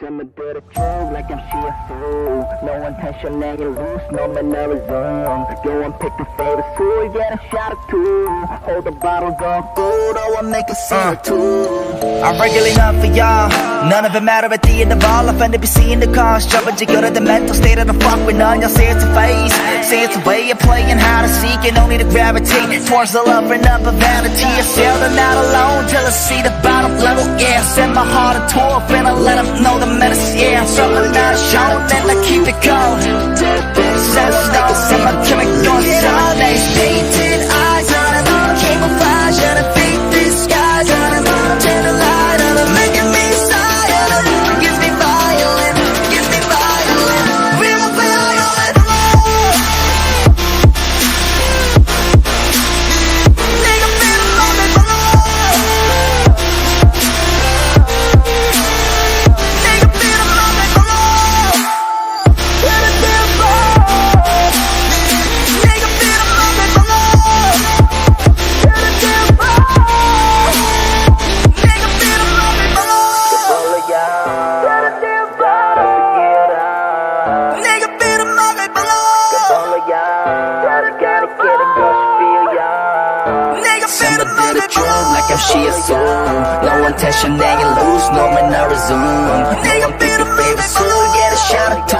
Send me to the truth like I'm fool. No intention, now you loose, no man, never zoom. Go and pick your favorite food, get a shot or two. Hold the bottle, go good, oh, I make a scene or two. I'm regularly up for y'all. None of it matter at the end of all. Offended be seeing the cause. Jumping to good at the mental state of the fuck with none. Y'all say it's a phase. Say it's a way of playing, how to seek and only to gravitate towards the love and up of vanity. I sail the night alone till I see the bottom level. Yeah, send my heart a tour and I let them know the medicine. Yeah, I'm something not shown and I keep it going. Says no, send my chemical sun. Painted eyes on them, camouflage on a fake disguise on them. Turn the light on them, making me silent. Gives me violent, gives me violent. We're a violent. Nigga, feel the moment below. Nigga, feel the moment below. Let it feel flow. Nigga, feel the moment below. Let it feel flow. Nigga, feel the moment below. All of y'all, Let it feel flow. Nigga, feel the moment below. all of y'all, gotta get it, girl, she feel y'all. Nigga, feel Send the me to the moment truth below. like I'm soul. No intention, now you loose, no man, never zoom. Nigga, feel the moment below. Get a shot or two.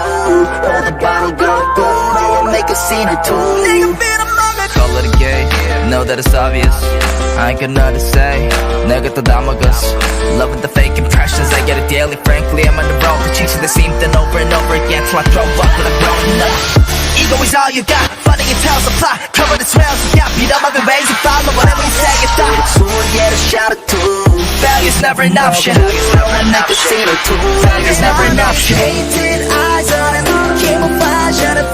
Hold the bottle, go good, oh, I make a scene or two. Nigga, feel the moment below. Call it a gay, know that it's obvious. I ain't got nothing to say. 내가 또 담아갔어. Loving the fake impressions, I get it daily. Frankly, I'm on the road, chasing the same thing over and over again till I throw up with a grown up. Ego is all you got. Funding it tells the plot. Cover the trails you got. Beat up my ways and follow whatever you say. It's done. So get a shot or two. Failure's never an option. I make a scene or two. Failure's never an option. Painted eyes on it, camouflage on a